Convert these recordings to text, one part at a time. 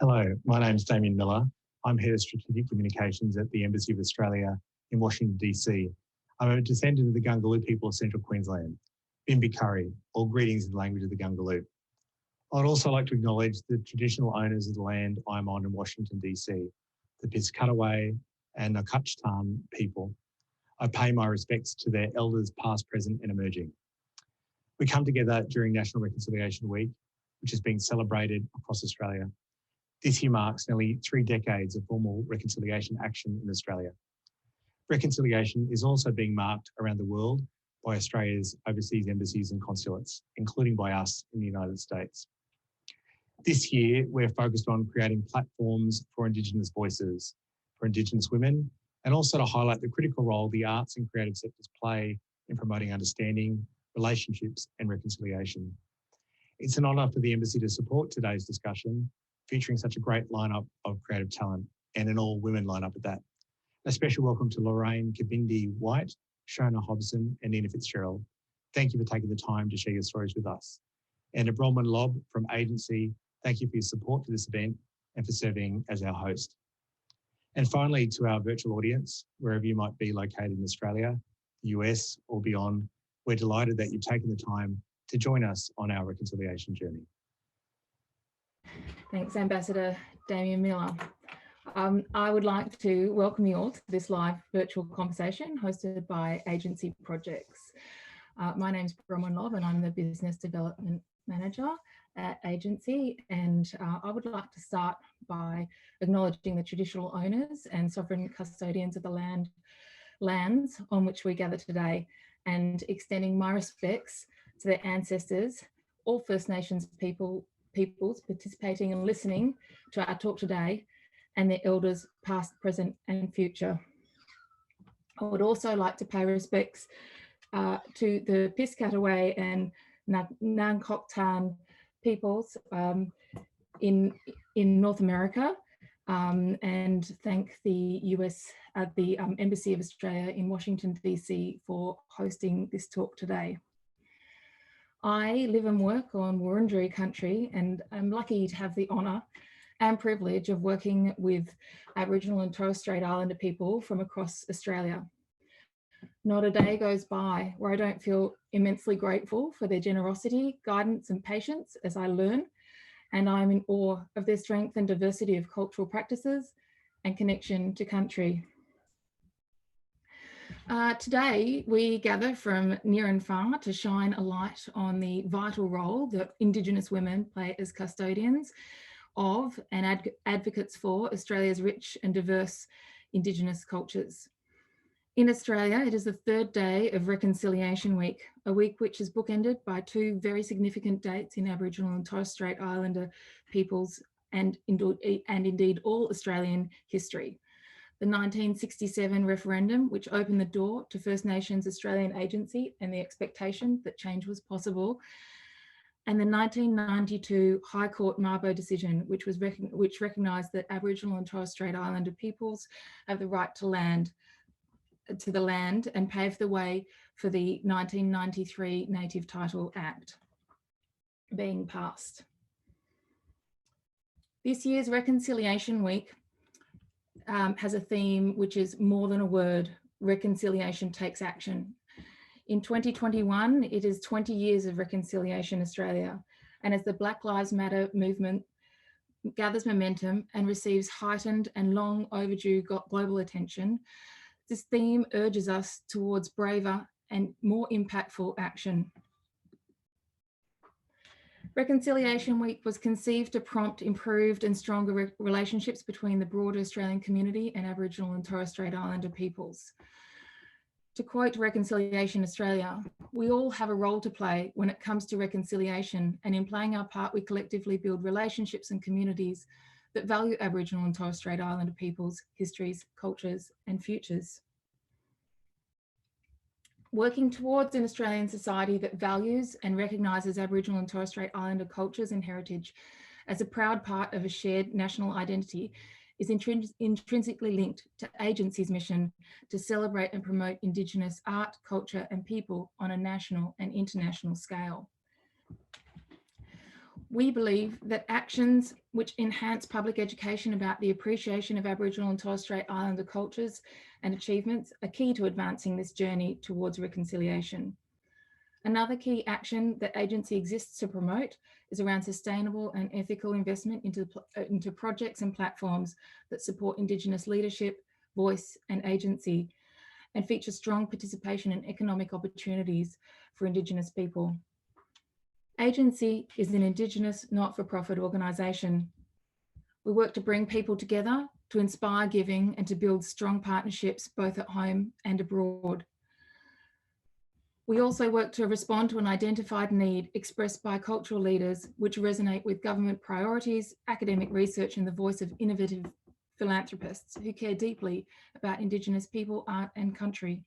Hello, my name's Damien Miller. I'm Head of Strategic Communications at the Embassy of Australia in Washington, DC. I'm a descendant of the Gungaloo people of Central Queensland. Bimbi Curry, all greetings in the language of the Gungaloo. I'd also like to acknowledge the traditional owners of the land I'm on in Washington, DC, the Piscataway and Nacotchtan people. I pay my respects to their elders past, present and emerging. We come together during National Reconciliation Week, which is being celebrated across Australia. This year marks nearly 3 decades of formal reconciliation action in Australia. Reconciliation is also being marked around the world by Australia's overseas embassies and consulates, including by us in the United States. This year, we're focused on creating platforms for Indigenous voices, for Indigenous women, and also to highlight the critical role the arts and creative sectors play in promoting understanding, relationships, and reconciliation. It's an honour for the Embassy to support today's discussion, featuring such a great lineup of creative talent and an all-women lineup at that. A special welcome to Lorraine Kabbindi White, Shonae Hobson, and Nina Fitzgerald. Thank you for taking the time to share your stories with us. And to Bronwyn Lobb from Agency, thank you for your support for this event and for serving as our host. And finally, to our virtual audience, wherever you might be located in Australia, the US or beyond, we're delighted that you've taken the time to join us on our reconciliation journey. Thanks, Ambassador Damien Miller. I would like to welcome you all to this live virtual conversation hosted by Agency Projects. My name's Bronwyn Lobb and I'm the Business Development Manager at Agency, and I would like to start by acknowledging the traditional owners and sovereign custodians of the lands on which we gather today, and extending my respects to their ancestors, all First Nations peoples participating and listening to our talk today, and their elders past, present and future. I would also like to pay respects to the Piscataway and Nacotchtan peoples in North America, and thank the Embassy of Australia in Washington, DC for hosting this talk today. I live and work on Wurundjeri country, and I'm lucky to have the honour and privilege of working with Aboriginal and Torres Strait Islander people from across Australia. Not a day goes by where I don't feel immensely grateful for their generosity, guidance and patience as I learn, and I'm in awe of their strength and diversity of cultural practices and connection to country. Today, we gather from near and far to shine a light on the vital role that Indigenous women play as custodians of and advocates for Australia's rich and diverse Indigenous cultures. In Australia, it is the 3rd day of Reconciliation Week, a week which is bookended by 2 very significant dates in Aboriginal and Torres Strait Islander peoples and indeed all Australian history. The 1967 referendum, which opened the door to First Nations Australian agency and the expectation that change was possible, and the 1992 High Court Mabo decision, which recognised that Aboriginal and Torres Strait Islander peoples have the right to the land and paved the way for the 1993 Native Title Act being passed. This year's Reconciliation Week has a theme which is more than a word: reconciliation takes action. In 2021, it is 20 years of Reconciliation Australia, and as the Black Lives Matter movement gathers momentum and receives heightened and long overdue global attention, this theme urges us towards braver and more impactful action. Reconciliation Week was conceived to prompt improved and stronger relationships between the broader Australian community and Aboriginal and Torres Strait Islander peoples. To quote Reconciliation Australia, "We all have a role to play when it comes to reconciliation, and in playing our part, we collectively build relationships and communities that value Aboriginal and Torres Strait Islander peoples' histories, cultures and futures." Working towards an Australian society that values and recognises Aboriginal and Torres Strait Islander cultures and heritage as a proud part of a shared national identity is intrinsically linked to Agency's mission to celebrate and promote Indigenous art, culture and people on a national and international scale. We believe that actions which enhance public education about the appreciation of Aboriginal and Torres Strait Islander cultures and achievements are key to advancing this journey towards reconciliation. Another key action that agency exists to promote is around sustainable and ethical investment into projects and platforms that support Indigenous leadership, voice and agency, and feature strong participation in economic opportunities for Indigenous people. Agency is an Indigenous not-for-profit organisation. We work to bring people together, to inspire giving and to build strong partnerships both at home and abroad. We also work to respond to an identified need expressed by cultural leaders which resonate with government priorities, academic research and the voice of innovative philanthropists who care deeply about Indigenous people, art and country.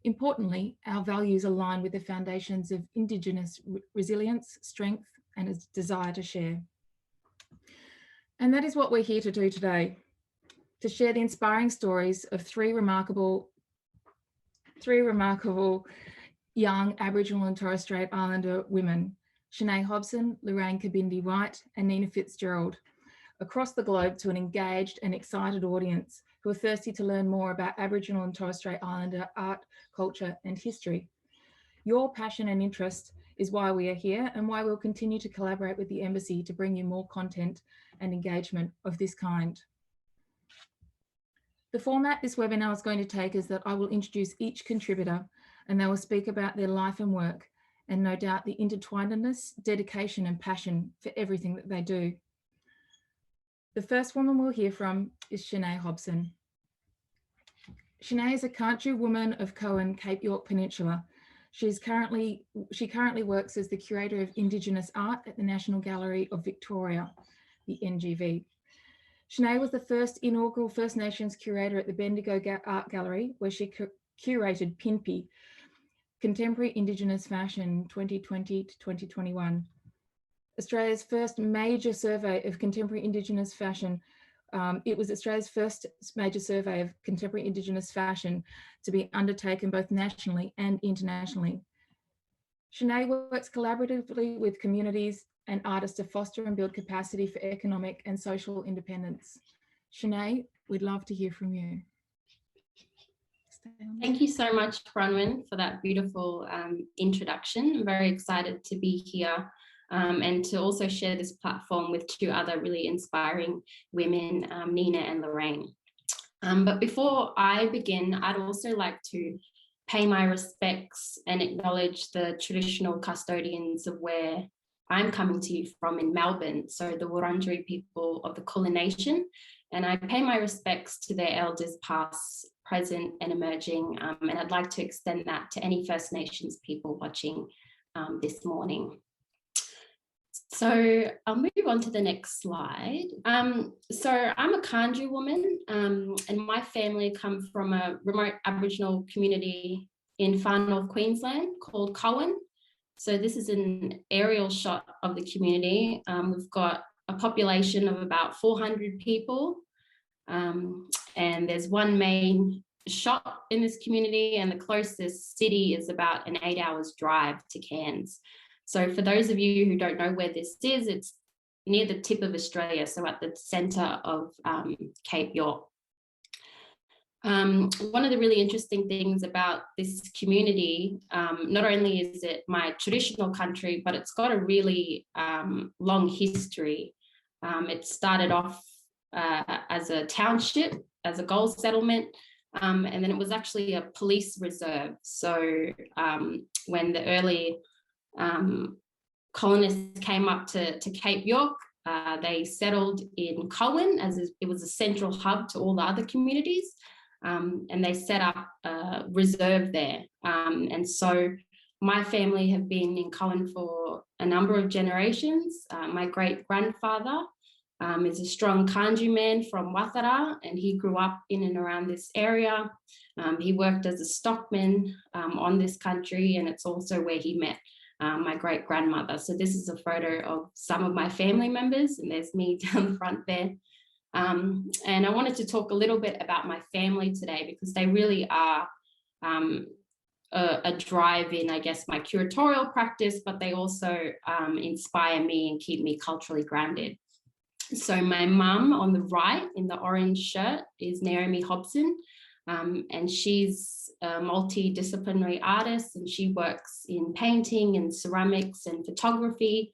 Importantly, our values align with the foundations of Indigenous resilience, strength, and a desire to share. And that is what we're here to do today, to share the inspiring stories of three remarkable young Aboriginal and Torres Strait Islander women, Shonae Hobson, Lorraine Kabbindi White, and Nina Fitzgerald, across the globe to an engaged and excited audience who are thirsty to learn more about Aboriginal and Torres Strait Islander art, culture, and history. Your passion and interest is why we are here and why we'll continue to collaborate with the Embassy to bring you more content and engagement of this kind. The format this webinar is going to take is that I will introduce each contributor and they will speak about their life and work and no doubt the intertwinedness, dedication and passion for everything that they do. The first woman we'll hear from is Shonae Hobson. Shonae is a Kaantju woman of Coen, Cape York Peninsula. She currently works as the Curator of Indigenous Art at the National Gallery of Victoria, the NGV. Shonae was the first inaugural First Nations curator at the Bendigo Art Gallery, where she curated Pinpi, Contemporary Indigenous Fashion 2020 to 2021. Australia's first major survey of contemporary Indigenous fashion. It was Australia's first major survey of contemporary Indigenous fashion to be undertaken both nationally and internationally. Shonae works collaboratively with communities and artists to foster and build capacity for economic and social independence. Shonae, we'd love to hear from you. Thank you so much, Bronwyn, for that beautiful introduction. I'm very excited to be here and to also share this platform with two other really inspiring women, Nina and Lorraine. But before I begin, I'd also like to pay my respects and acknowledge the traditional custodians of where I'm coming to you from in Melbourne, so the Wurundjeri people of the Kulin Nation, and I pay my respects to their elders past, present and emerging, and I'd like to extend that to any First Nations people watching this morning. So I'll move on to the next slide. So I'm a Kaantju woman and my family come from a remote Aboriginal community in far north Queensland called Coen. So this is an aerial shot of the community. We've got a population of about 400 people and there's one main shop in this community and the closest city is about an 8 hours drive to Cairns. So for those of you who don't know where this is, it's near the tip of Australia, so at the centre of Cape York. One of the really interesting things about this community, not only is it my traditional country, but it's got a really long history. It started off as a township, as a gold settlement, and then it was actually a police reserve. So when the early colonists came up to Cape York, they settled in Coen as it was a central hub to all the other communities, and they set up a reserve there. And so my family have been in Coen for a number of generations. My great-grandfather is a strong Kaantju man from Wathara, and he grew up in and around this area. He worked as a stockman on this country, and it's also where he met my great-grandmother. So this is a photo of some of my family members, and there's me down the front there. And I wanted to talk a little bit about my family today because they really are a drive in, I guess, my curatorial practice, but they also inspire me and keep me culturally grounded. So my mum on the right in the orange shirt is Shonae Hobson, and she's a multidisciplinary artist, and she works in painting and ceramics and photography.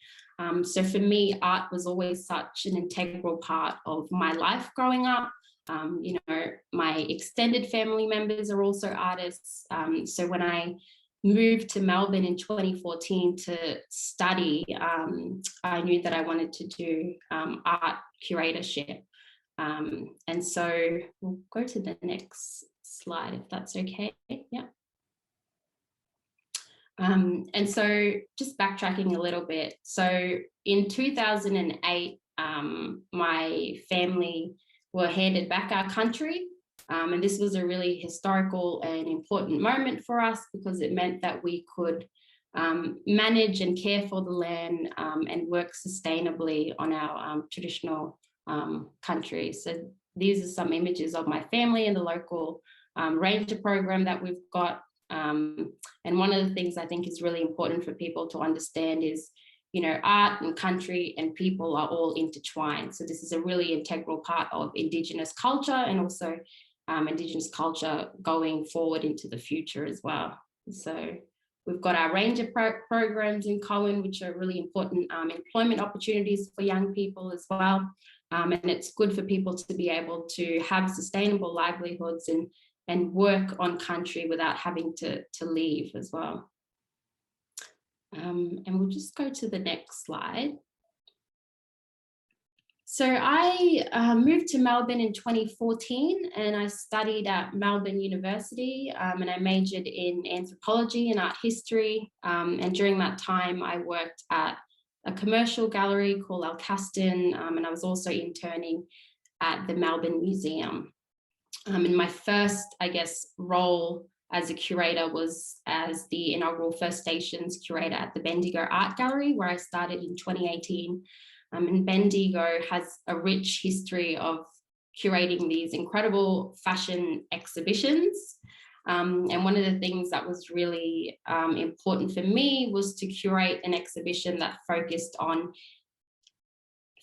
So for me, art was always such an integral part of my life growing up. You know, my extended family members are also artists. So when I moved to Melbourne in 2014 to study, I knew that I wanted to do art curatorship. And so we'll go to the next slide if that's okay. Yeah. And so just backtracking a little bit. So in 2008, my family were handed back our country. And this was a really historical and important moment for us because it meant that we could manage and care for the land and work sustainably on our traditional country. So these are some images of my family and the local ranger program that we've got. And one of the things I think is really important for people to understand is, you know, art and country and people are all intertwined. So this is a really integral part of Indigenous culture and also Indigenous culture going forward into the future as well. So we've got our ranger programs in Coen, which are really important employment opportunities for young people as well. And it's good for people to be able to have sustainable livelihoods and work on country without having to leave as well. And we'll just go to the next slide. So I moved to Melbourne in 2014 and I studied at Melbourne University and I majored in anthropology and art history. And during that time, I worked at a commercial gallery called Alcaston, and I was also interning at the Melbourne Museum. And my first, I guess, role as a curator was as the inaugural First Nations curator at the Bendigo Art Gallery, where I started in 2018. And Bendigo has a rich history of curating these incredible fashion exhibitions. And one of the things that was really important for me was to curate an exhibition that focused on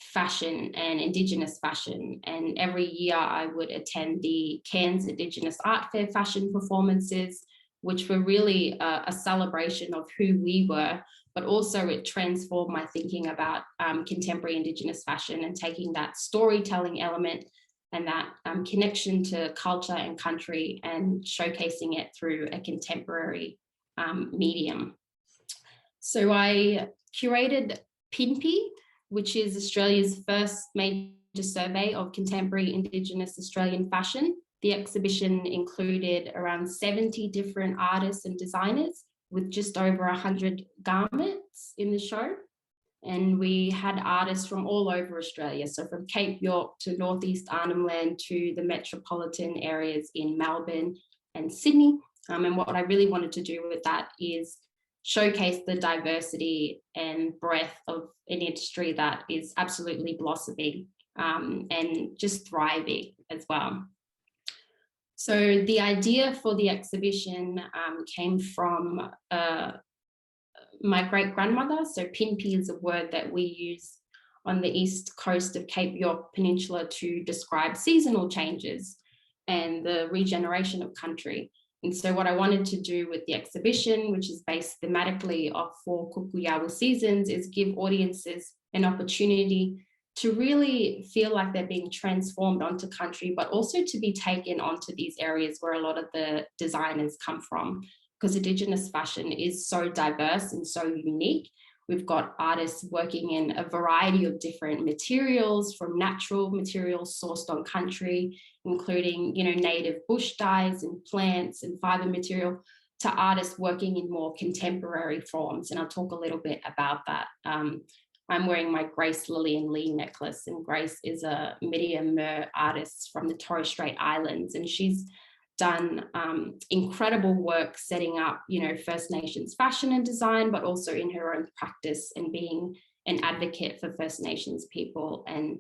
fashion and Indigenous fashion. And every year I would attend the Cairns Indigenous Art Fair fashion performances, which were really a celebration of who we were, but also it transformed my thinking about contemporary Indigenous fashion and taking that storytelling element and that connection to culture and country and showcasing it through a contemporary medium. So I curated PINPI, which is Australia's first major survey of contemporary Indigenous Australian fashion. The exhibition included around 70 different artists and designers with just over 100 garments in the show. And we had artists from all over Australia. So from Cape York to Northeast Arnhem Land to the metropolitan areas in Melbourne and Sydney. And what I really wanted to do with that is showcase the diversity and breadth of an industry that is absolutely blossoming and just thriving as well. So the idea for the exhibition came from my great-grandmother. So PINPI is a word that we use on the east coast of Cape York Peninsula to describe seasonal changes and the regeneration of country. And so what I wanted to do with the exhibition, which is based thematically off 4 Kukuyawu seasons, is give audiences an opportunity to really feel like they're being transformed onto country, but also to be taken onto these areas where a lot of the designers come from, because Indigenous fashion is so diverse and so unique. We've got artists working in a variety of different materials, from natural materials sourced on country, including, you know, native bush dyes and plants and fiber material, to artists working in more contemporary forms. And I'll talk a little bit about that. I'm wearing my Grace Lillian Lee necklace, and Grace is a medium mer artist from the Torres Strait Islands, and she's done incredible work setting up, you know, First Nations fashion and design, but also in her own practice and being an advocate for First Nations people and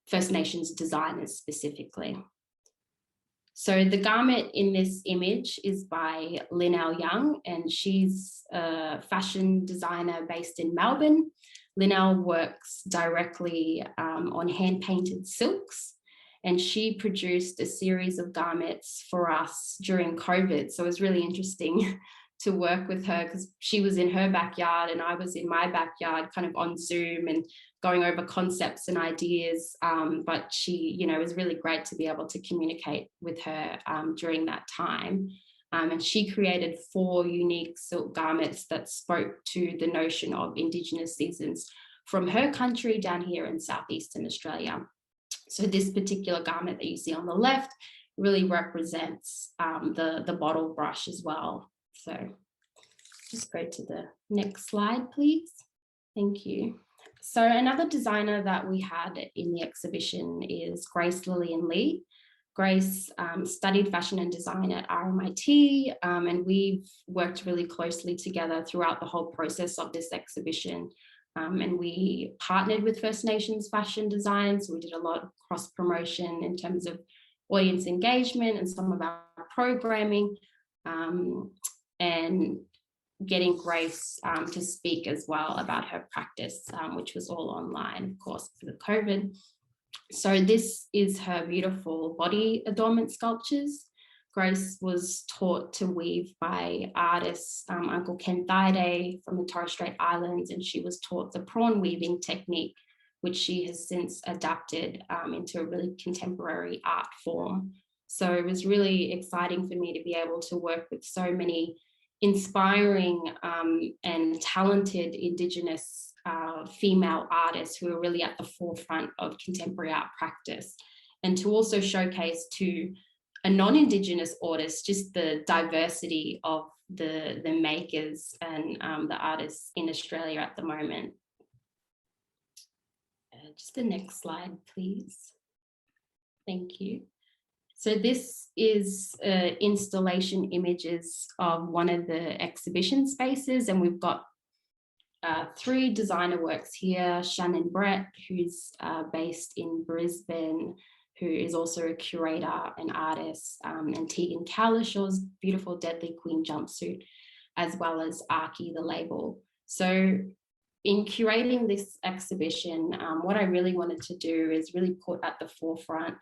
First Nations designers specifically. So the garment in this image is by Linnell Young, and she's a fashion designer based in Melbourne. Linnell works directly on hand-painted silks, and she produced a series of garments for us during COVID. So it was really interesting to work with her because she was in her backyard and I was in my backyard kind of on Zoom and going over concepts and ideas. But she, you know, it was really great to be able to communicate with her during that time. And she created 4 unique silk garments that spoke to the notion of Indigenous seasons from her country down here in Southeastern Australia. So this particular garment that you see on the left really represents the bottle brush as well. So just go to the next slide, please. Thank you. So another designer that we had in the exhibition is Grace Lillian Lee. Grace studied fashion and design at RMIT, and we've worked really closely together throughout the whole process of this exhibition. And we partnered with First Nations fashion design, so we did a lot of cross promotion in terms of audience engagement and some of our programming, and getting Grace to speak as well about her practice, which was all online, of course, for the COVID. So this is her beautiful body adornment sculptures. Grace was taught to weave by artist Uncle Ken Thaide from the Torres Strait Islands, and she was taught the prawn weaving technique, which she has since adapted into a really contemporary art form. So it was really exciting for me to be able to work with so many inspiring and talented Indigenous female artists who are really at the forefront of contemporary art practice, and to also showcase to a non-Indigenous audience just the diversity of the makers and the artists in Australia at the moment. Just the next slide, please. Thank you. So this is installation images of one of the exhibition spaces, and we've got 3 designer works here. Shannon Brett, who's based in Brisbane, who is also a curator and artist, and Tegan Cowlishaw's beautiful Deadly Queen jumpsuit, as well as Archie, the label. So in curating this exhibition, what I really wanted to do is really put at the forefront,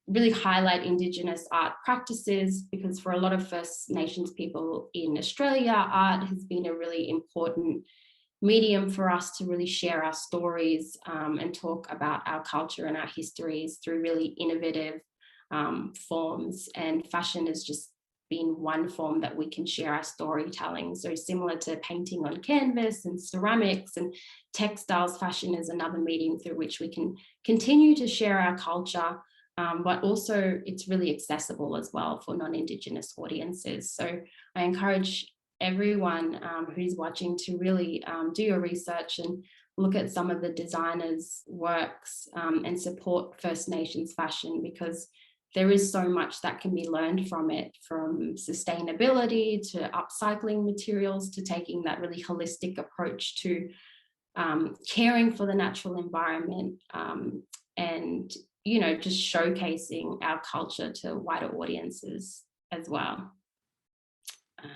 really highlight Indigenous art practices, because for a lot of First Nations people in Australia, art has been a really important medium for us to really share our stories and talk about our culture and our histories through really innovative forms. And fashion has just been one form that we can share our storytelling. So similar to painting on canvas and ceramics and textiles, fashion is another medium through which we can continue to share our culture, but also it's really accessible as well for non-Indigenous audiences. So I encourage everyone who's watching to really do your research and look at some of the designers' works and support First Nations fashion, because there is so much that can be learned from it, from sustainability to upcycling materials to taking that really holistic approach to caring for the natural environment, and, you know, just showcasing our culture to wider audiences as well.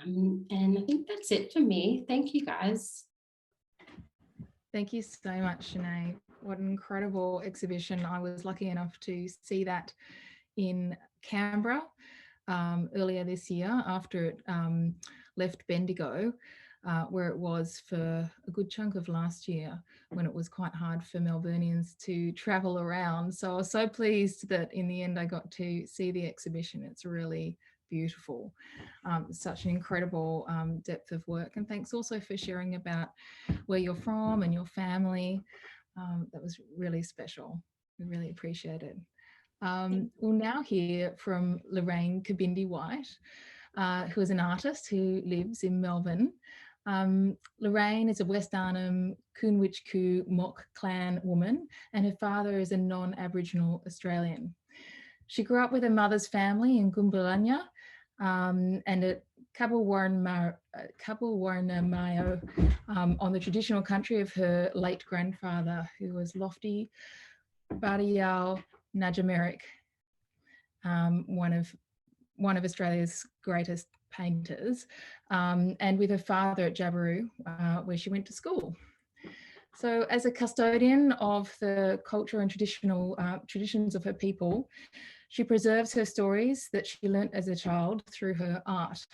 And I think that's it for me. Thank you, guys. Thank you so much, Shonae. What an incredible exhibition. I was lucky enough to see that in Canberra earlier this year after it left Bendigo, where it was for a good chunk of last year when it was quite hard for Melburnians to travel around. So I was so pleased that in the end I got to see the exhibition. It's really beautiful. Such an incredible depth of work. And thanks also for sharing about where you're from and your family. That was really special. We really appreciate it. We'll now hear from Lorraine Kabbindi White, who is an artist who lives in Melbourne. Lorraine is a West Arnhem Kunwinjku Mok clan woman, and her father is a non-Aboriginal Australian. She grew up with her mother's family in Gumbulanya and at Kabulwarnamayo on the traditional country of her late grandfather, who was Lofty Bardial Najamerik one of Australia's greatest painters, and with her father at Jabiru, where she went to school. So as a custodian of the culture and traditions of her people, she preserves her stories that she learnt as a child through her art.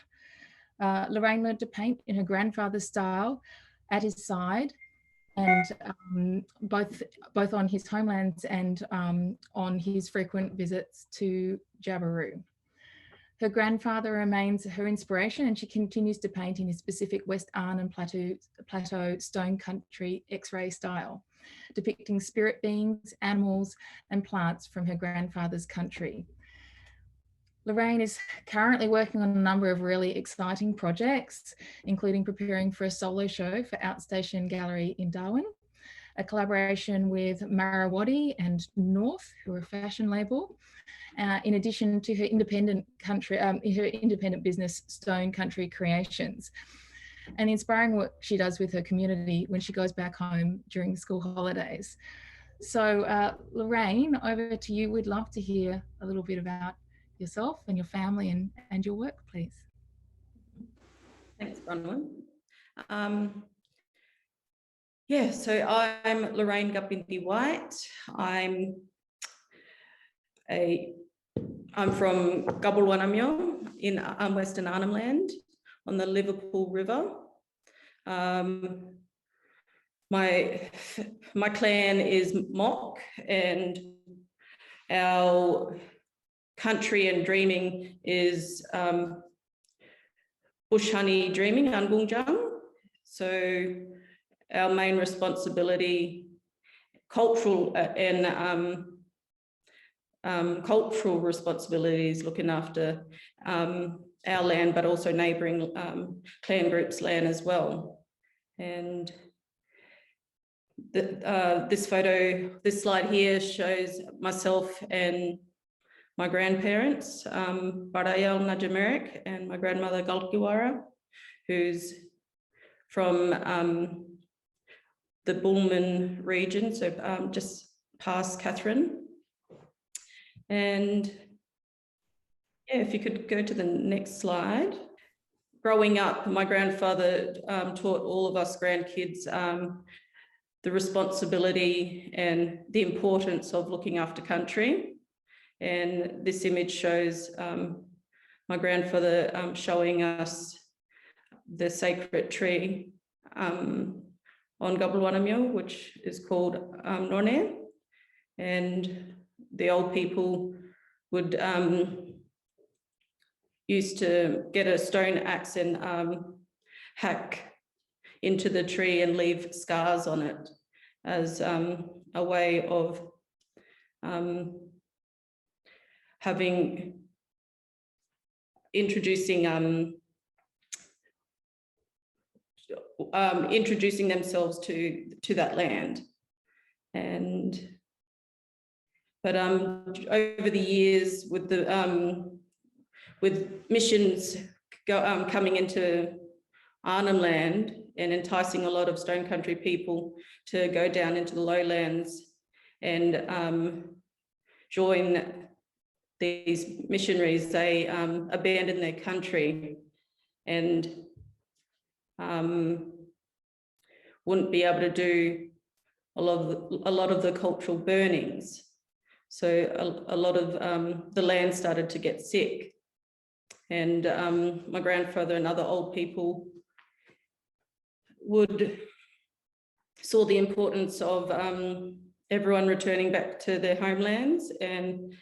Lorraine learned to paint in her grandfather's style at his side, and both on his homelands and on his frequent visits to Jabiru. Her grandfather remains her inspiration, and she continues to paint in his Pacific West Arnhem Plateau stone country X-ray style, depicting spirit beings, animals, and plants from her grandfather's country. Lorraine is currently working on a number of really exciting projects, including preparing for a solo show for Outstation Gallery in Darwin, a collaboration with Marawati and North, who are a fashion label, in addition to her independent business, Stone Country Creations, and the inspiring work she does with her community when she goes back home during school holidays. So Lorraine, over to you. We'd love to hear a little bit about yourself and your family and your work, please. Thanks, Bronwyn. So I'm Lorraine Kabbindi White. I'm from Gubbalwanamyo in Western Arnhem Land on the Liverpool River. My clan is Mok, and our country and dreaming is bush honey dreaming, Angungjang. So our main responsibility, cultural responsibilities, looking after our land, but also neighbouring clan groups' land as well. And this slide here shows myself and my grandparents, Barayal Najamerik, and my grandmother Galkiwara, who's from the Bullman region, so just past Catherine. And yeah, if you could go to the next slide. Growing up, my grandfather taught all of us grandkids the responsibility and the importance of looking after country. And this image shows my grandfather showing us the sacred tree on Gubbalwanamyo, which is called Norne. And the old people would used to get a stone axe and hack into the tree and leave scars on it as a way of introducing themselves to that land. But over the years, with missions coming into Arnhem Land and enticing a lot of Stone Country people to go down into the lowlands and join these missionaries, they abandoned their country and wouldn't be able to do a lot of the cultural burnings. So a lot of the land started to get sick. And my grandfather and other old people saw the importance of everyone returning back to their homelands and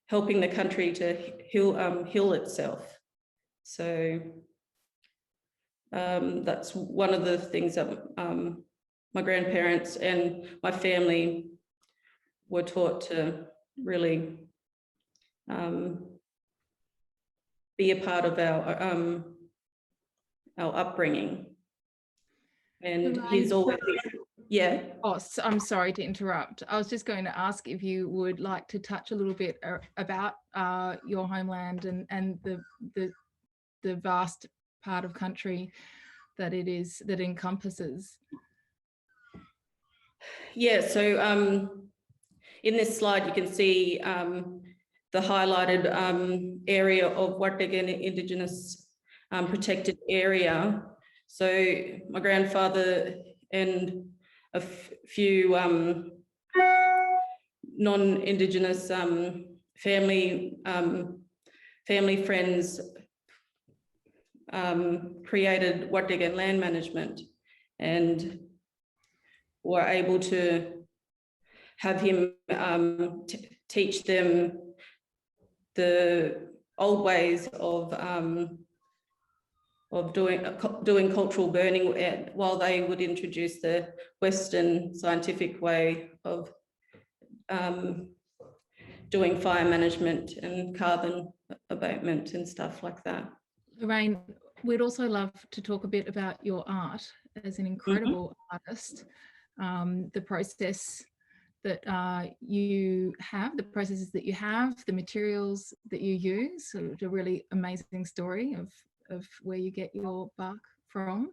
helping the country to heal itself. So that's one of the things that my grandparents and my family were taught to really be a part of our upbringing. And he's always, yeah. Oh, so I'm sorry to interrupt. I was just going to ask if you would like to touch a little bit about your homeland and the vast part of country that it encompasses. Yeah, so in this slide, you can see the highlighted area of Wartagan Indigenous protected area. So my grandfather and a few non-Indigenous family friends created Wartagan land management, and were able to have him teach them the old ways of doing cultural burning, while they would introduce the Western scientific way of doing fire management and carbon abatement and stuff like that. Lorraine, we'd also love to talk a bit about your art as an incredible artist, the process that you have, the processes that you have, the materials that you use. So it's a really amazing story of where you get your bark from.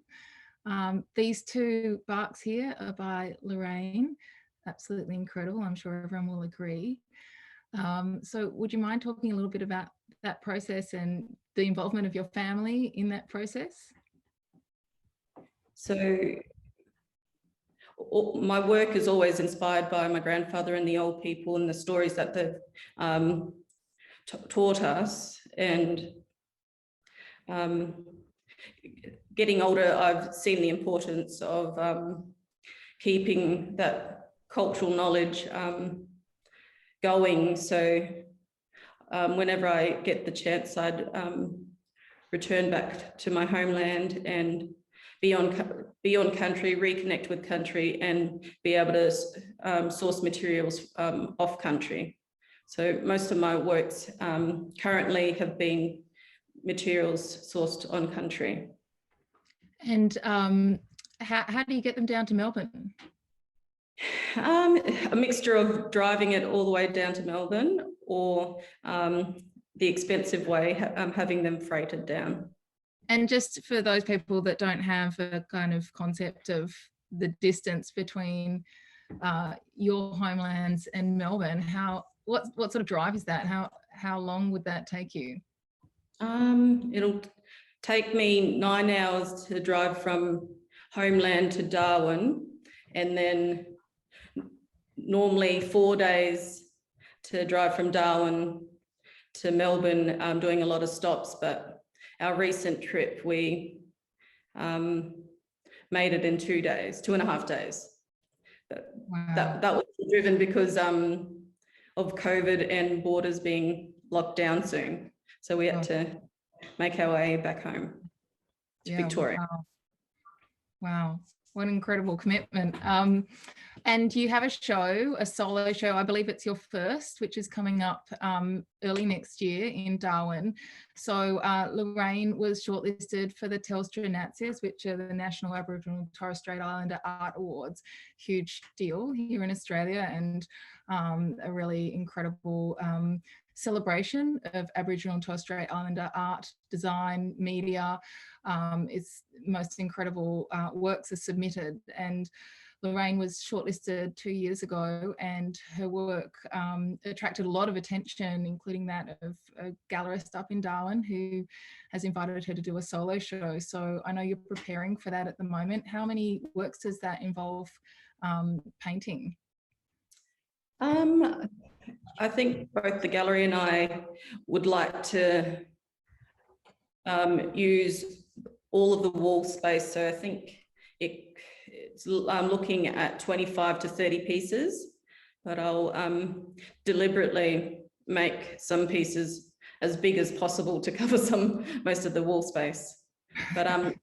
These two barks here are by Lorraine, absolutely incredible. I'm sure everyone will agree. So would you mind talking a little bit about that process and the involvement of your family in that process? So my work is always inspired by my grandfather and the old people and the stories that they've taught us. And getting older, I've seen the importance of keeping that cultural knowledge going. So whenever I get the chance, I'd return back to my homeland and be on country, reconnect with country, and be able to source materials off country. So most of my works currently have been materials sourced on country. And how do you get them down to Melbourne? A mixture of driving it all the way down to Melbourne, or the expensive way, having them freighted down. And just for those people that don't have a kind of concept of the distance between your homelands and Melbourne, what sort of drive is that? How long would that take you? It'll take me 9 hours to drive from homeland to Darwin, and then normally 4 days to drive from Darwin to Melbourne, doing a lot of stops. But our recent trip, we made it in 2 days, 2.5 days. But wow. that was driven because of COVID and borders being locked down soon. So we had to make our way back home to Victoria. Wow, what an incredible commitment. And you have a show, a solo show, I believe it's your first, which is coming up early next year in Darwin. So Lorraine was shortlisted for the Telstra Natsias, which are the National Aboriginal and Torres Strait Islander Art Awards. Huge deal here in Australia, and a really incredible celebration of Aboriginal and Torres Strait Islander art, design, media. It's most incredible works are submitted, and Lorraine was shortlisted 2 years ago, and her work attracted a lot of attention, including that of a gallerist up in Darwin who has invited her to do a solo show. So I know you're preparing for that at the moment. How many works does that involve painting? I think both the gallery and I would like to use all of the wall space. So I think I'm looking at 25 to 30 pieces, but I'll deliberately make some pieces as big as possible to cover most of the wall space. But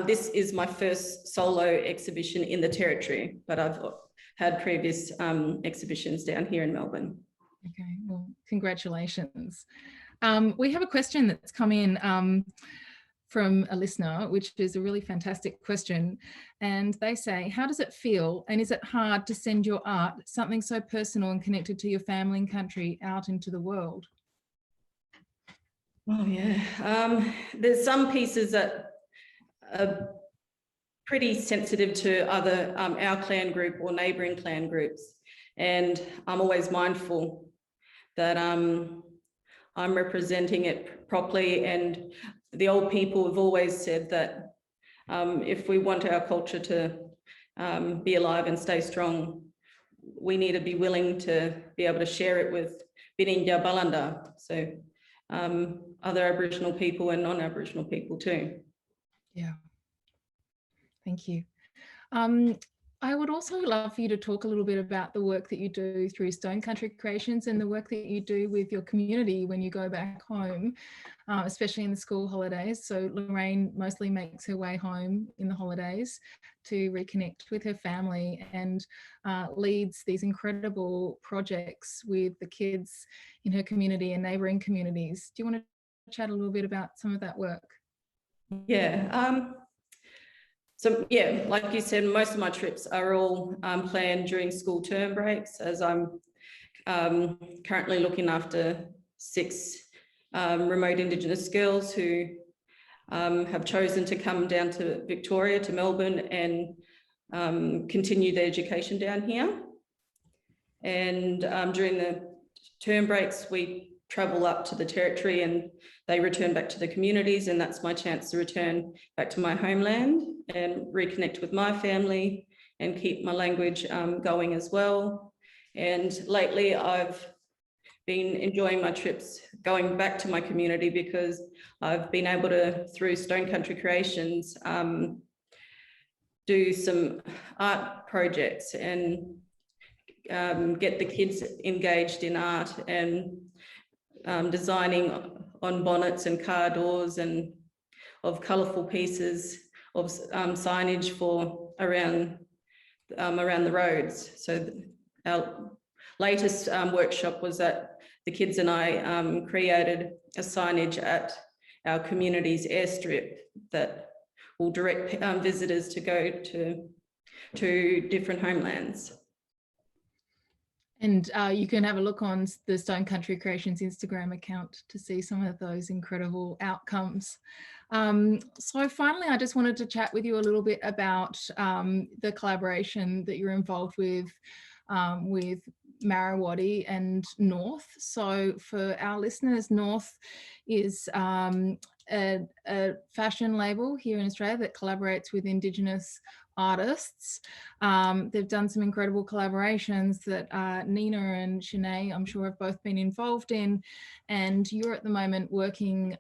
this is my first solo exhibition in the Territory, but I've had previous exhibitions down here in Melbourne. Okay, well, congratulations. We have a question that's come in from a listener, which is a really fantastic question. And they say, how does it feel, and is it hard to send your art, something so personal and connected to your family and country, out into the world? Oh yeah, there's some pieces that are pretty sensitive to other our clan group or neighbouring clan groups, and I'm always mindful that I'm representing it properly. And the old people have always said that if we want our culture to be alive and stay strong, we need to be willing to be able to share it with Bininja Balanda, so other Aboriginal people and non-Aboriginal people too. Yeah, thank you. I would also love for you to talk a little bit about the work that you do through Stone Country Creations and the work that you do with your community when you go back home, especially in the school holidays. So Lorraine mostly makes her way home in the holidays to reconnect with her family and leads these incredible projects with the kids in her community and neighbouring communities. Do you want to chat a little bit about some of that work? Yeah. So yeah, like you said, most of my trips are all planned during school term breaks, as I'm currently looking after 6 remote Indigenous girls who have chosen to come down to Victoria, to Melbourne, and continue their education down here. And during the term breaks, we travel up to the Territory and they return back to the communities, and that's my chance to return back to my homeland and reconnect with my family and keep my language going as well. And lately I've been enjoying my trips going back to my community because I've been able to, through Stone Country Creations, do some art projects and get the kids engaged in art and designing on bonnets and car doors and of colourful pieces of signage for around the roads. So our latest workshop was that the kids and I created a signage at our community's airstrip that will direct visitors to go to different homelands. And you can have a look on the Stone Country Creations Instagram account to see some of those incredible outcomes. So finally, I just wanted to chat with you a little bit about the collaboration that you're involved with Marrawadi and North. So for our listeners, North is a fashion label here in Australia that collaborates with Indigenous artists. They've done some incredible collaborations that Nina and Shonae, I'm sure, have both been involved in. And you're at the moment working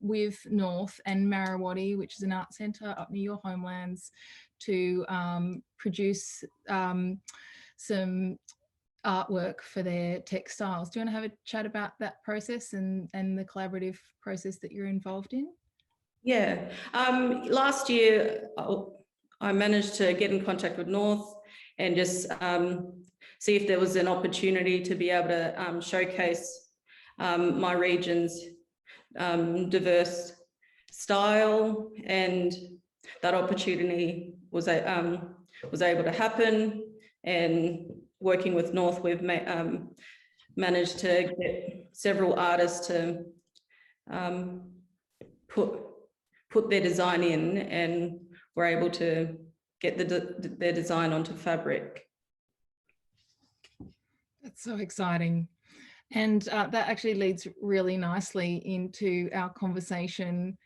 with North and Marrawadi, which is an art centre up near your homelands, to produce some artwork for their textiles. Do you want to have a chat about that process and the collaborative process that you're involved in? Yeah, last year I managed to get in contact with North and just see if there was an opportunity to be able to showcase my region's diverse style, and that opportunity was able to happen. And working with North, we've managed to get several artists to put their design in, and we're able to get their design onto fabric. That's so exciting. And that actually leads really nicely into our conversation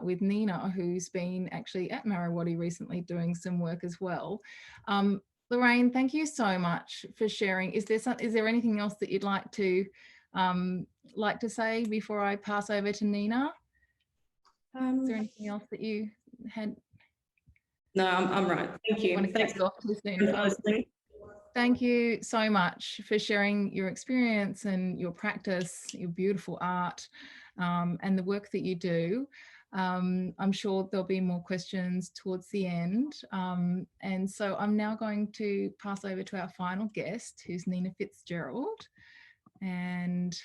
with Nina, who's been actually at Marrawadi recently doing some work as well. Lorraine, thank you so much for sharing. Is there anything else that you'd like to say before I pass over to Nina? Is there anything else that you had? No, I'm right. Thank you. Thanks for listening. Thank you so much for sharing your experience and your practice, your beautiful art, and the work that you do. I'm sure there'll be more questions towards the end. And so I'm now going to pass over to our final guest, who's Nina Fitzgerald. And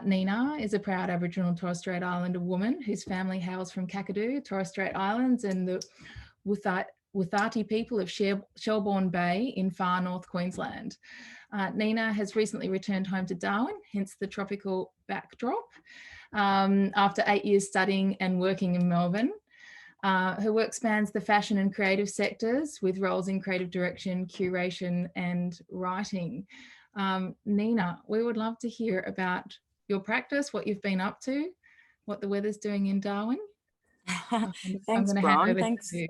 Nina is a proud Aboriginal and Torres Strait Islander woman whose family hails from Kaantju, Torres Strait Islands, and the Wuthati people of Shelbourne Bay in far north Queensland. Nina has recently returned home to Darwin, hence the tropical backdrop, after 8 years studying and working in Melbourne. Her work spans the fashion and creative sectors with roles in creative direction, curation and writing. Nina, we would love to hear about your practice, what you've been up to, what the weather's doing in Darwin. Thanks, Bron. Thanks. To you.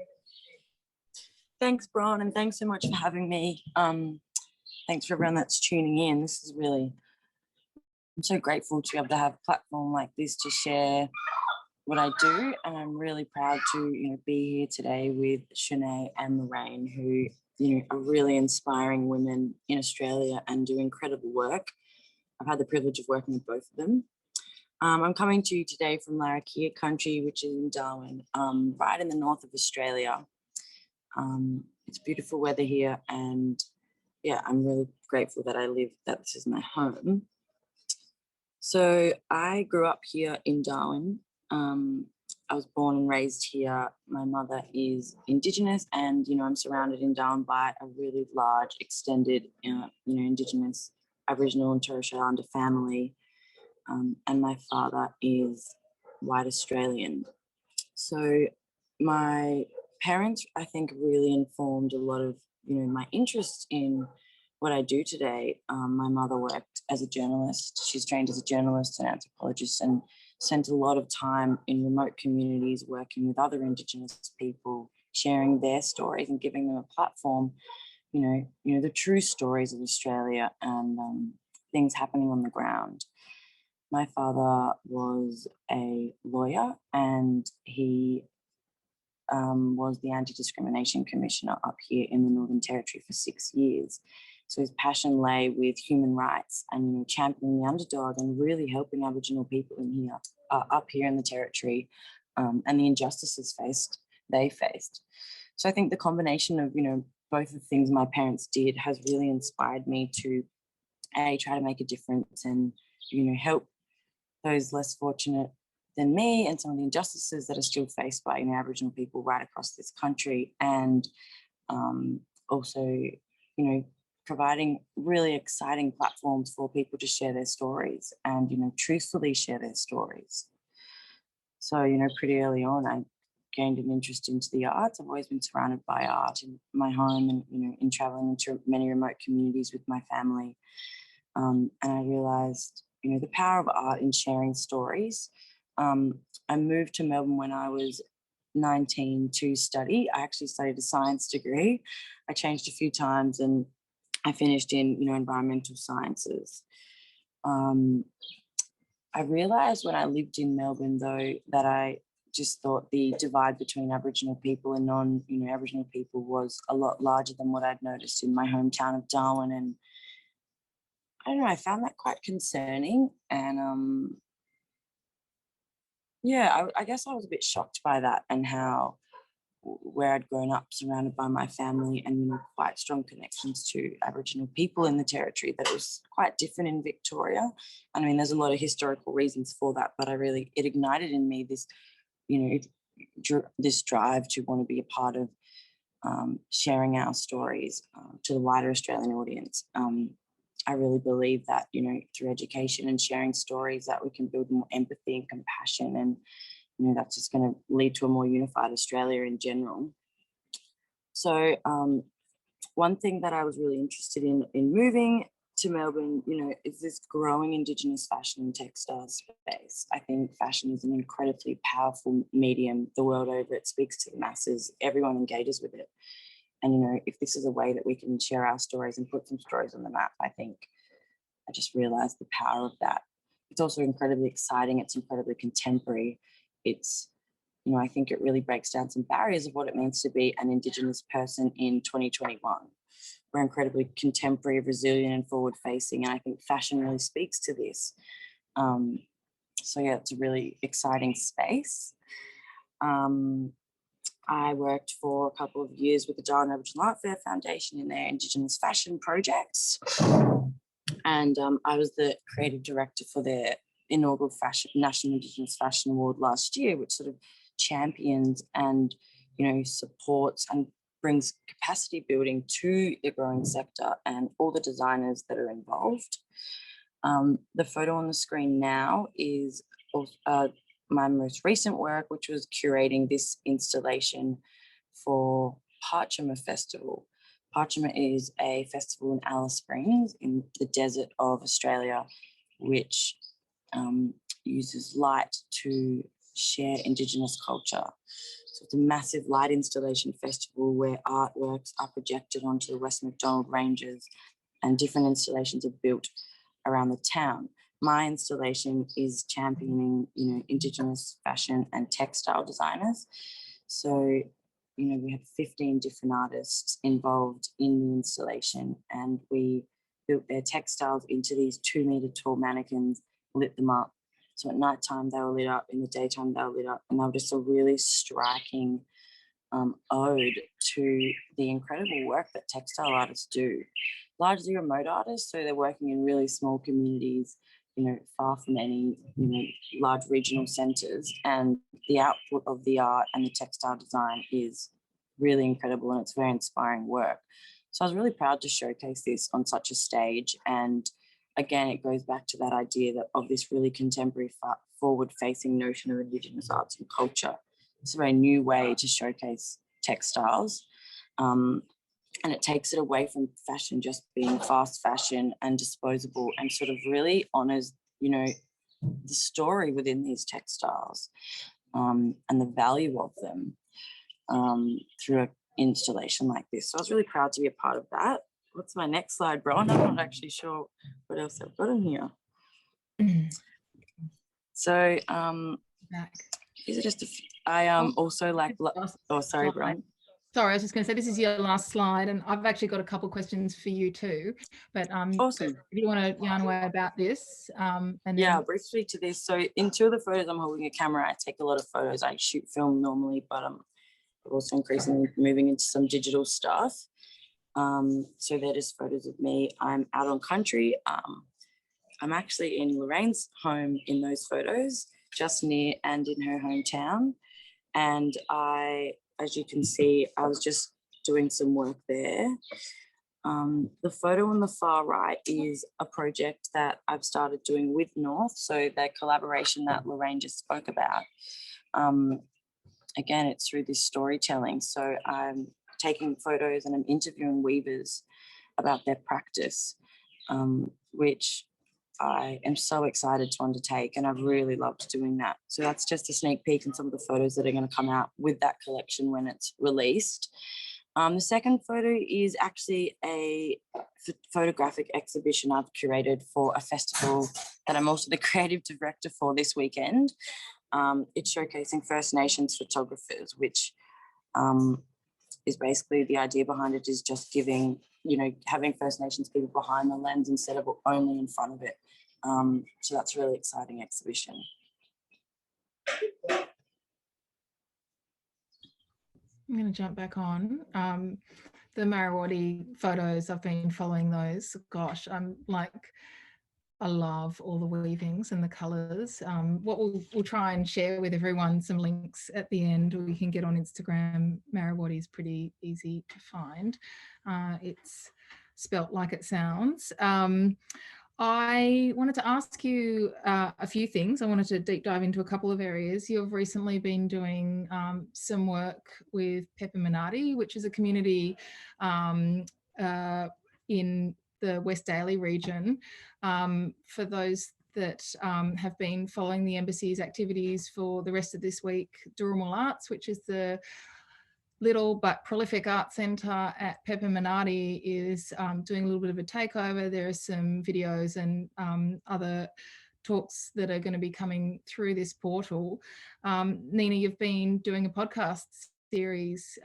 Thanks, Bron, and thanks so much for having me. Thanks for everyone that's tuning in. This is really, I'm so grateful to be able to have a platform like this to share what I do, and I'm really proud to be here today with Shonae and Lorraine, who are really inspiring women in Australia and do incredible work. I've had the privilege of working with both of them. I'm coming to you today from Larrakia country, which is in Darwin, right in the north of Australia. It's beautiful weather here, and yeah, I'm really grateful that this is my home. So I grew up here in Darwin. I was born and raised here. My mother is Indigenous, and I'm surrounded in Darwin by a really large, extended, Indigenous, Aboriginal and Torres Strait Islander family. And my father is white Australian. So my parents, I think, really informed a lot of, my interest in what I do today. My mother worked as a journalist. She's trained as a journalist and anthropologist, and spent a lot of time in remote communities working with other Indigenous people, sharing their stories and giving them a platform, the true stories of Australia and things happening on the ground. My father was a lawyer, and he was the Anti-Discrimination Commissioner up here in the Northern Territory for 6 years. So his passion lay with human rights and championing the underdog and really helping Aboriginal people up here in the Territory, and the injustices they faced. So I think the combination of both the things my parents did has really inspired me to try to make a difference and help those less fortunate than me and some of the injustices that are still faced by Aboriginal people right across this country, and also providing really exciting platforms for people to share their stories and truthfully share their stories. So pretty early on I gained an interest into the arts. I've always been surrounded by art in my home and in traveling into many remote communities with my family, and I realized the power of art in sharing stories. I moved to Melbourne when I was 19 to study. I actually studied a science degree. I changed a few times and I finished in environmental sciences. I realized when I lived in Melbourne though that I just thought the divide between Aboriginal people and non-Aboriginal people was a lot larger than what I'd noticed in my hometown of Darwin, and I don't know, I found that quite concerning, and I guess I was a bit shocked by that, and how where I'd grown up surrounded by my family and quite strong connections to Aboriginal people in the Territory, that it was quite different in Victoria. I mean, there's a lot of historical reasons for that, but it ignited in me this, this drive to want to be a part of sharing our stories to the wider Australian audience. I really believe that, through education and sharing stories, that we can build more empathy and compassion, and that's just going to lead to a more unified Australia in general. So one thing that I was really interested in moving to Melbourne, is this growing Indigenous fashion and textile space. I think fashion is an incredibly powerful medium the world over. It speaks to the masses. Everyone engages with it. And, if this is a way that we can share our stories and put some stories on the map, I just realized the power of that. It's also incredibly exciting. It's incredibly contemporary. It's, I think it really breaks down some barriers of what it means to be an Indigenous person in 2021. We're incredibly contemporary, resilient and forward-facing, and I think fashion really speaks to this. So yeah, it's a really exciting space. I worked for a couple of years with the Darwin Aboriginal Art Fair Foundation in their Indigenous fashion projects. And I was the creative director for their inaugural National Indigenous Fashion Award last year, which sort of champions and, supports and brings capacity building to the growing sector and all the designers that are involved. The photo on the screen now is my most recent work, which was curating this installation for Parchima Festival. Parchima is a festival in Alice Springs in the desert of Australia, which uses light to share Indigenous culture. So it's a massive light installation festival where artworks are projected onto the West MacDonald Ranges and different installations are built around the town. My installation is championing, Indigenous fashion and textile designers. So, we had 15 different artists involved in the installation, and we built their textiles into these 2-meter tall mannequins, lit them up. So at nighttime they were lit up, in the daytime they were lit up, and they were just a really striking ode to the incredible work that textile artists do. Largely remote artists, so they're working in really small communities, far from any, large regional centres, and the output of the art and the textile design is really incredible, and it's very inspiring work. So I was really proud to showcase this on such a stage, and again, it goes back to that idea of this really contemporary, forward-facing notion of Indigenous arts and culture. It's a very new way to showcase textiles, and it takes it away from fashion just being fast fashion and disposable, and sort of really honours, the story within these textiles and the value of them through an installation like this. So I was really proud to be a part of that. What's my next slide, Bron? I'm not actually sure what else I've got in here. So these are just a few. I also like, oh, sorry, Bron. Sorry, I was just going to say, this is your last slide, and I've actually got a couple of questions for you too. But awesome. If you want to yarn away about this. And yeah, briefly to this. So in 2 of the photos, I'm holding a camera. I take a lot of photos. I shoot film normally, but I'm also increasingly moving into some digital stuff. So they're just photos of me. I'm out on country. I'm actually in Lorraine's home in those photos, just near and in her hometown. And as you can see, I was just doing some work there. The photo on the far right is a project that I've started doing with North, so the collaboration that Lorraine just spoke about. Again, it's through this storytelling. So I'm taking photos and I'm interviewing weavers about their practice, which I am so excited to undertake, and I've really loved doing that. So that's just a sneak peek in some of the photos that are going to come out with that collection when it's released. The second photo is actually a photographic exhibition I've curated for a festival that I'm also the creative director for this weekend. It's showcasing First Nations photographers, which is basically the idea behind it is just giving, having First Nations people behind the lens instead of only in front of it. So that's a really exciting exhibition. I'm going to jump back on. The Marrawadi photos, I've been following those. Gosh, I love all the weavings and the colours. What we'll try and share with everyone some links at the end. We can get on Instagram. Marrawadi is pretty easy to find. It's spelt like it sounds. I wanted to ask you a few things. I wanted to deep dive into a couple of areas. You've recently been doing some work with Pepe Manati, which is a community in the West Daly region. For those that have been following the embassy's activities for the rest of this week, Durumal Arts, which is the little but prolific art centre at Pepe Manati, is doing a little bit of a takeover. There are some videos and other talks that are going to be coming through this portal. Nina, you've been doing a podcast series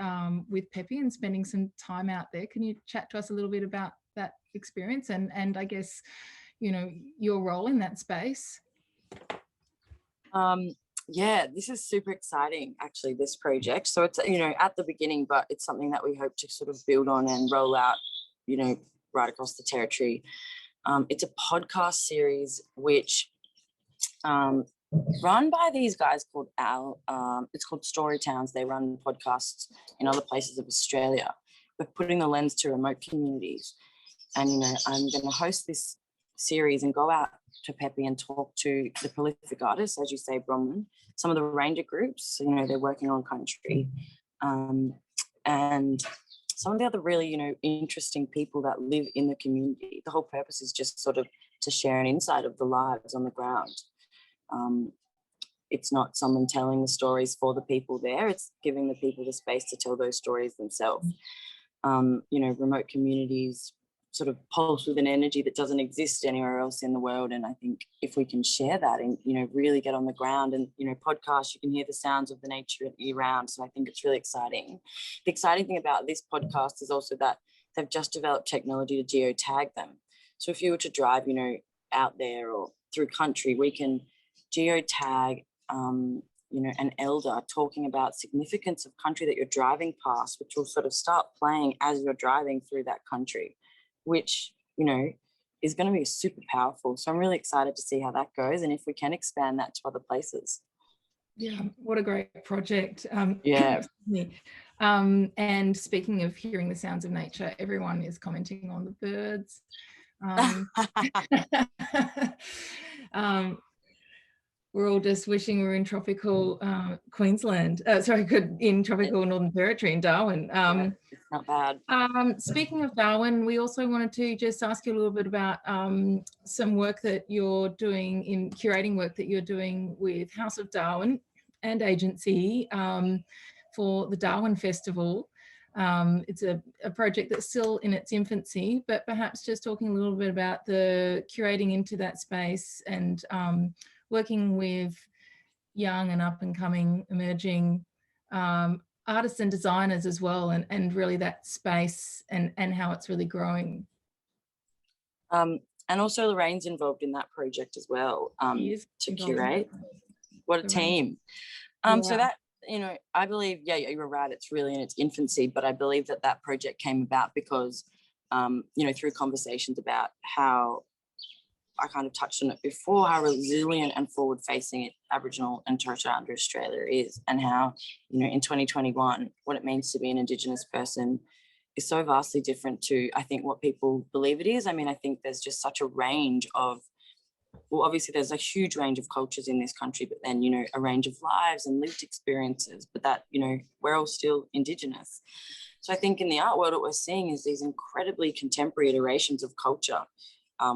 with Pepe and spending some time out there. Can you chat to us a little bit about that experience and I guess, your role in that space? Yeah, this is super exciting, actually, this project. So it's, at the beginning, but it's something that we hope to sort of build on and roll out, right across the territory. It's a podcast series which run by these guys called it's called Story Towns. They run podcasts in other places of Australia, but putting the lens to remote communities. And, I'm going to host this series and go out to Pepe and talk to the prolific artists, as you say, Bronwyn, some of the ranger groups, you know, they're working on country, and some of the other really, you know, interesting people that live in the community. The whole purpose is just sort of to share an insight of the lives on the ground. It's not someone telling the stories for the people there, it's giving the people the space to tell those stories themselves. You know, remote communities sort of pulse with an energy that doesn't exist anywhere else in the world. And I think if we can share that and, you know, really get on the ground and, you know, podcasts, you can hear the sounds of the nature year round. So I think it's really exciting. The exciting thing about this podcast is also that they've just developed technology to geotag them. So if you were to drive, you know, out there or through country, we can geotag, you know, an elder talking about significance of country that you're driving past, which will sort of start playing as you're driving through that country, which, you know, is going to be super powerful. So I'm really excited to see how that goes and if we can expand that to other places. Yeah, what a great project. Yeah. And speaking of hearing the sounds of nature, everyone is commenting on the birds. We're all just wishing we were in tropical Queensland. In tropical Northern Territory in Darwin. It's not bad. Speaking of Darwin, we also wanted to just ask you a little bit about some work that you're doing in curating work that you're doing with House of Darwin and agency for the Darwin Festival. It's a project that's still in its infancy, but perhaps just talking a little bit about the curating into that space and working with young and up and coming emerging artists and designers as well, and really that space and how it's really growing. And also Lorraine's involved in that project as well, to curate. What a team. So that, you know, I believe, yeah, you were right, it's really in its infancy, but I believe that that project came about because, you know, through conversations about how, I kind of touched on it before, how resilient and forward-facing Aboriginal and Torres Strait Islander Australia is, and how, you know, in 2021, what it means to be an Indigenous person is so vastly different to, I think, what people believe it is. I mean, I think there's just such a range of, well, obviously there's a huge range of cultures in this country, but then, you know, a range of lives and lived experiences, but that, you know, we're all still Indigenous. So I think in the art world, what we're seeing is these incredibly contemporary iterations of culture,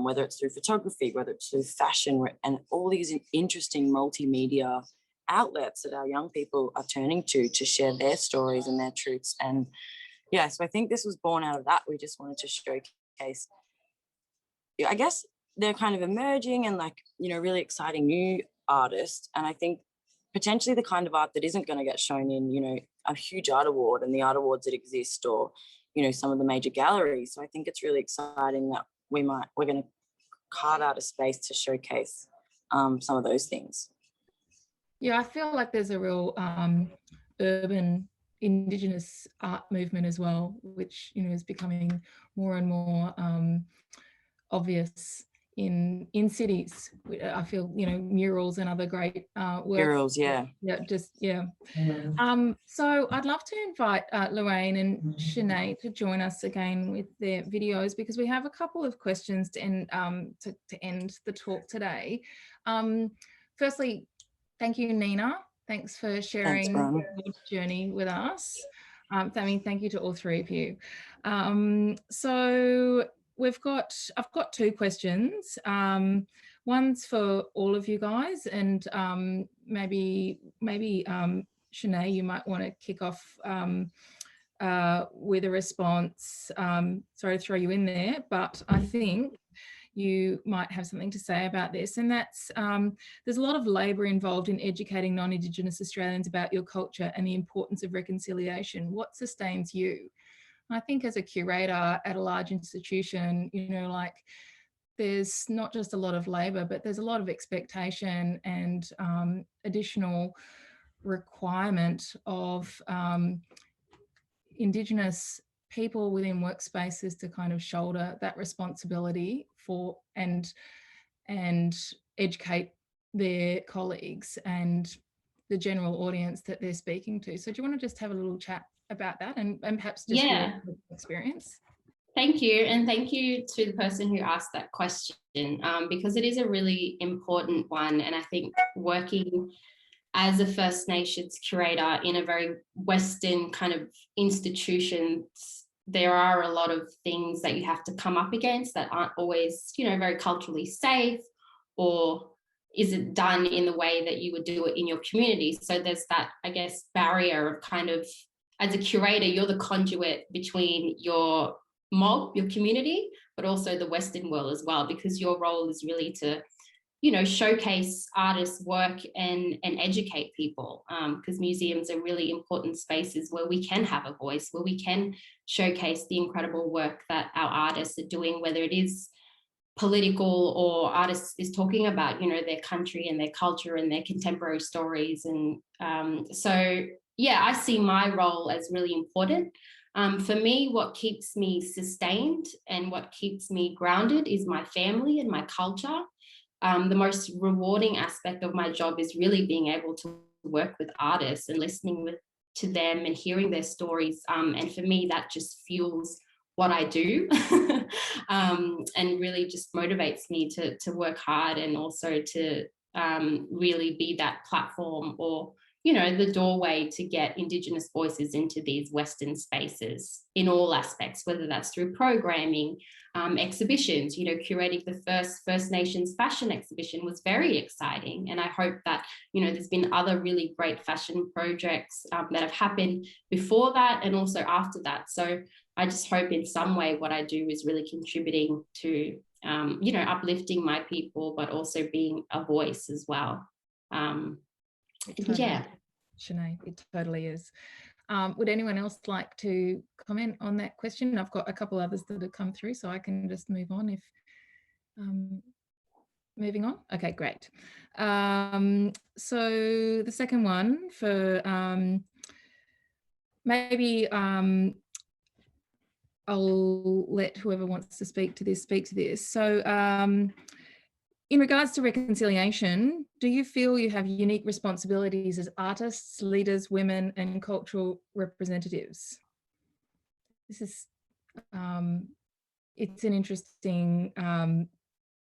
whether it's through photography, whether it's through fashion, and all these interesting multimedia outlets that our young people are turning to share their stories and their truths. And yeah, so I think this was born out of that. We just wanted to showcase, I guess, they're kind of emerging and, like, you know, really exciting new artists. And I think potentially the kind of art that isn't going to get shown in, you know, a huge art award and the art awards that exist, or, you know, some of the major galleries. So I think it's really exciting that we're going to carve out a space to showcase some of those things. Yeah, I feel like there's a real urban Indigenous art movement as well, which, you know, is becoming more and more obvious in cities. I feel, you know, murals and other great work. Murals, yeah. Yeah, just, yeah. So I'd love to invite Lorraine and Shonae to join us again with their videos, because we have a couple of questions to end, to end the talk today. Firstly, thank you, Nina. Thanks for sharing your journey with us. Thank you to all three of you. So I've got two questions. One's for all of you guys, and maybe Shonae, you might want to kick off with a response. Sorry to throw you in there, but I think you might have something to say about this, and that's there's a lot of labour involved in educating non-Indigenous Australians about your culture and the importance of reconciliation. What sustains you? I think as a curator at a large institution, you know, like, there's not just a lot of labour, but there's a lot of expectation and additional requirement of Indigenous people within workspaces to kind of shoulder that responsibility for and educate their colleagues and the general audience that they're speaking to. So do you want to just have a little chat about that and perhaps just your experience? Thank you. And thank you to the person who asked that question, because it is a really important one. And I think working as a First Nations curator in a very Western kind of institution, there are a lot of things that you have to come up against that aren't always, you know, very culturally safe, or isn't done in the way that you would do it in your community. So there's that, I guess, barrier of kind of, as a curator, you're the conduit between your mob, your community, but also the Western world as well, because your role is really to, you know, showcase artists' work and educate people, because museums are really important spaces where we can have a voice, where we can showcase the incredible work that our artists are doing, whether it is political or artists is talking about, you know, their country and their culture and their contemporary stories. And so, yeah, I see my role as really important. For me, what keeps me sustained and what keeps me grounded is my family and my culture. The most rewarding aspect of my job is really being able to work with artists and listening to them and hearing their stories. And for me, that just fuels what I do and really just motivates me to work hard, and also to really be that platform, or, you know, the doorway to get Indigenous voices into these Western spaces in all aspects, whether that's through programming, exhibitions. You know, curating the first First Nations fashion exhibition was very exciting. And I hope that, you know, there's been other really great fashion projects that have happened before that and also after that. So I just hope in some way what I do is really contributing to, you know, uplifting my people, but also being a voice as well. Totally. Yeah. Shonae, it totally is. Would anyone else like to comment on that question? I've got a couple others that have come through, so I can just move on if moving on. Okay, great. So the second one for maybe I'll let whoever wants to speak to this. So in regards to reconciliation, do you feel you have unique responsibilities as artists, leaders, women, and cultural representatives? This is, it's an interesting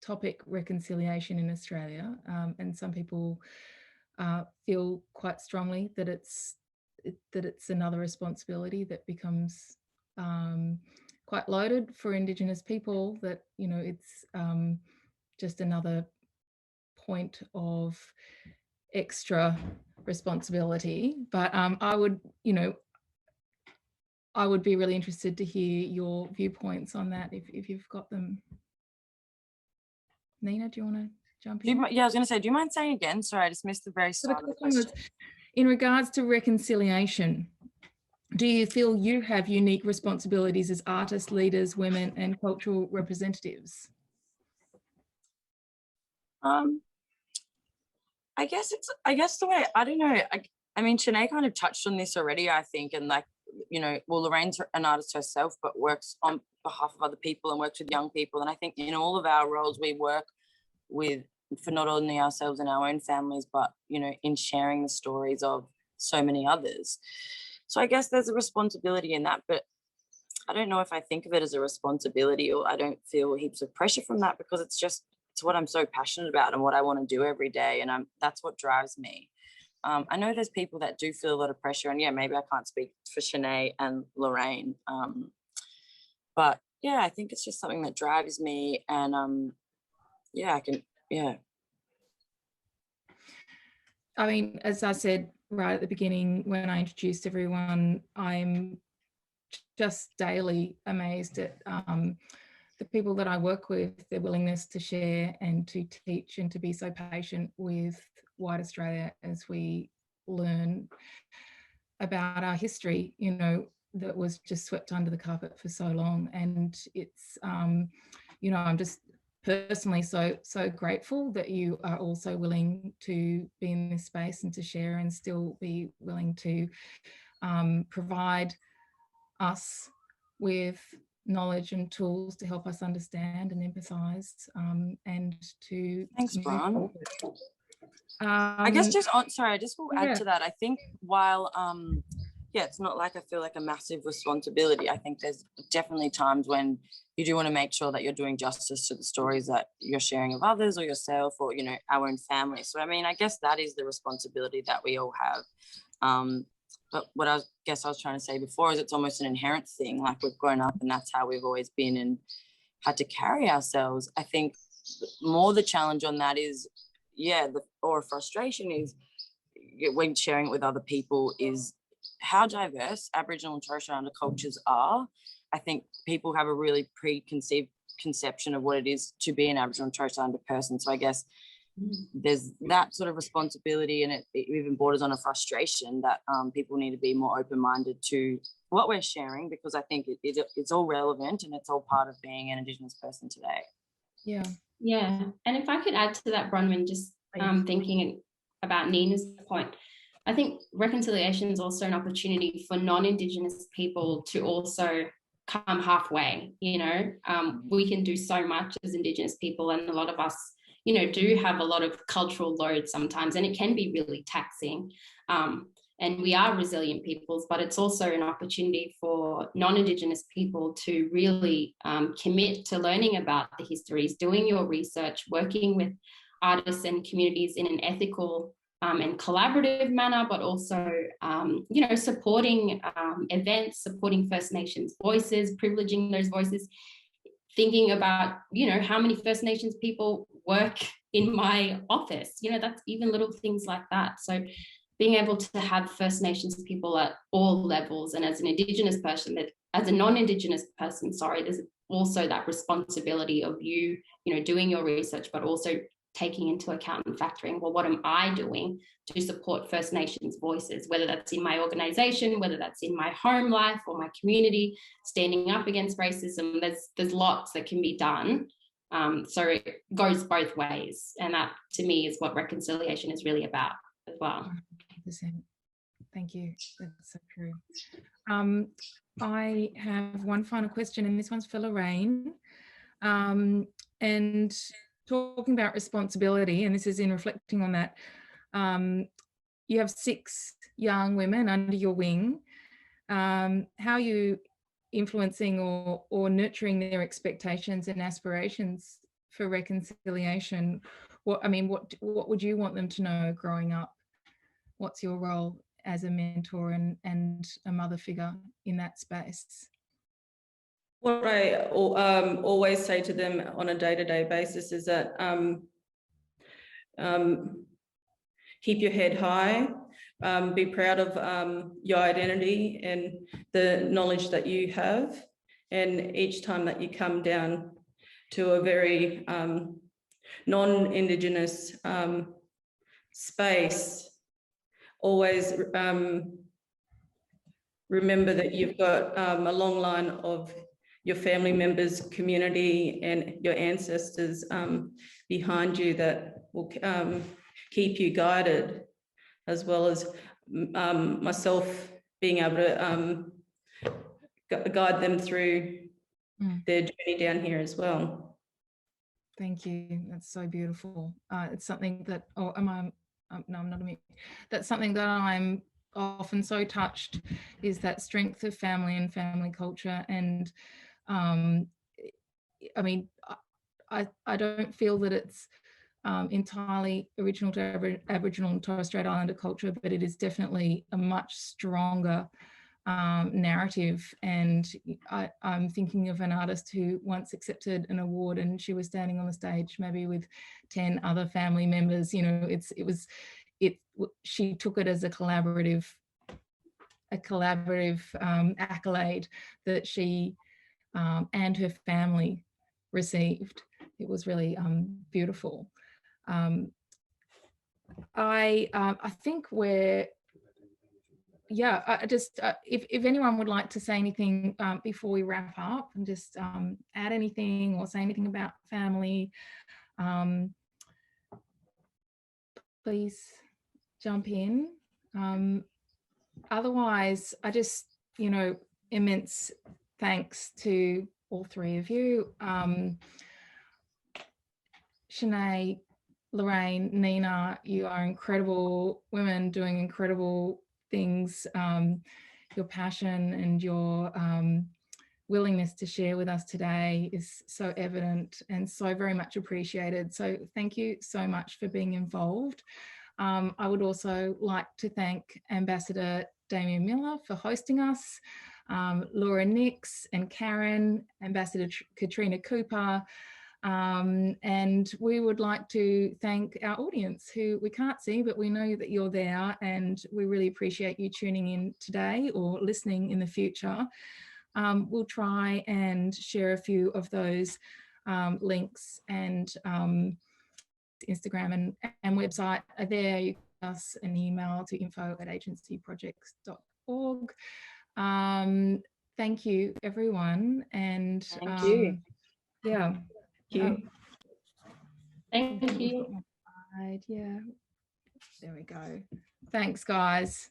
topic, reconciliation in Australia, and some people feel quite strongly that it's another responsibility that becomes quite loaded for Indigenous people, that, you know, it's just another point of extra responsibility. But I would, you know, I would be really interested to hear your viewpoints on that if you've got them. Nina, do you want to jump in? Yeah, I was going to say, do you mind saying again? Sorry, I just missed the very start of the question. In regards to reconciliation, do you feel you have unique responsibilities as artists, leaders, women, and cultural representatives? I guess the way, I don't know, I mean, Shonae kind of touched on this already, I think, and like, you know, well, Lorraine's an artist herself, but works on behalf of other people and works with young people. And I think in all of our roles, we work for not only ourselves and our own families, but, you know, in sharing the stories of so many others. So I guess there's a responsibility in that, but I don't know if I think of it as a responsibility, or I don't feel heaps of pressure from that, because it's what I'm so passionate about and what I want to do every day. And that's what drives me. I know there's people that do feel a lot of pressure, and yeah, maybe I can't speak for Shonae and Lorraine. But yeah, I think it's just something that drives me, and yeah, I mean, as I said right at the beginning when I introduced everyone, I'm just daily amazed at the people that I work with, their willingness to share and to teach and to be so patient with white Australia as we learn about our history, you know, that was just swept under the carpet for so long. And it's, you know, I'm just personally so grateful that you are also willing to be in this space and to share, and still be willing to provide us with knowledge and tools to help us understand and empathise, and to thanks, Bron. I guess just on, sorry, I just will add to that. I think while yeah, it's not like I feel like a massive responsibility. I think there's definitely times when you do want to make sure that you're doing justice to the stories that you're sharing of others or yourself or, you know, our own family. So, I mean, I guess that is the responsibility that we all have. But what I guess I was trying to say before is it's almost an inherent thing. Like, we've grown up and that's how we've always been and had to carry ourselves. I think more the challenge on that is, or frustration is when sharing it with other people is how diverse Aboriginal and Torres Strait Islander cultures are. I think people have a really preconceived conception of what it is to be an Aboriginal and Torres Strait Islander person. So I guess there's that sort of responsibility, and it even borders on a frustration that people need to be more open-minded to what we're sharing, because I think it's all relevant and it's all part of being an Indigenous person today. Yeah. And if I could add to that, Bronwyn, just thinking about Nina's point, I think reconciliation is also an opportunity for non-Indigenous people to also come halfway. You know, we can do so much as Indigenous people, and a lot of us, you know, do have a lot of cultural load sometimes, and it can be really taxing. And we are resilient peoples, but it's also an opportunity for non-Indigenous people to really commit to learning about the histories, doing your research, working with artists and communities in an ethical and collaborative manner, but also, you know, supporting events, supporting First Nations voices, privileging those voices, thinking about, you know, how many First Nations people work in my office, you know, that's even little things like that. So being able to have First Nations people at all levels, and as an Indigenous person, as a non-Indigenous person, there's also that responsibility of you know, doing your research, but also taking into account and factoring, well, what am I doing to support First Nations voices, whether that's in my organization, whether that's in my home life or my community, standing up against racism. There's lots that can be done. So it goes both ways. And that, to me, is what reconciliation is really about as well. 100%. Thank you. That's so true. I have one final question, and this one's for Lorraine. And talking about responsibility, and this is in reflecting on that, you have 6 young women under your wing. How are you influencing or nurturing their expectations and aspirations for reconciliation? What would you want them to know growing up? What's your role as a mentor and a mother figure in that space? What I always say to them on a day-to-day basis is that keep your head high, be proud of your identity and the knowledge that you have. And each time that you come down to a very non-Indigenous space, always remember that you've got a long line of your family members, community, and your ancestors behind you that will keep you guided, as well as myself being able to guide them through their journey down here as well. Thank you. That's so beautiful. It's something that, no, I'm not a mute. That's something that I'm often so touched, is that strength of family and family culture. And I mean, I don't feel that it's entirely original to Aboriginal and Torres Strait Islander culture, but it is definitely a much stronger narrative. And I'm thinking of an artist who once accepted an award, and she was standing on the stage maybe with 10 other family members. You know, she took it as a collaborative accolade that she and her family received. It was really beautiful. I think we're, I just, if anyone would like to say anything before we wrap up, and just add anything or say anything about family, please jump in. Otherwise, I just, you know, immense thanks to all 3 of you. Shonae, Lorraine, Nina, you are incredible women doing incredible things. your passion and your willingness to share with us today is so evident and so very much appreciated. So thank you so much for being involved. I would also like to thank Ambassador Damien Miller for hosting us, Laura Nix and Karen, Ambassador Katrina Cooper, and we would like to thank our audience who we can't see, but we know that you're there, and we really appreciate you tuning in today or listening in the future. We'll try and share a few of those links, and Instagram and website are there. You can send us an email to info@agencyprojects.org. Thank you, everyone. And Thank you. Yeah. Thank you. Thank you. Yeah, there we go. Thanks, guys.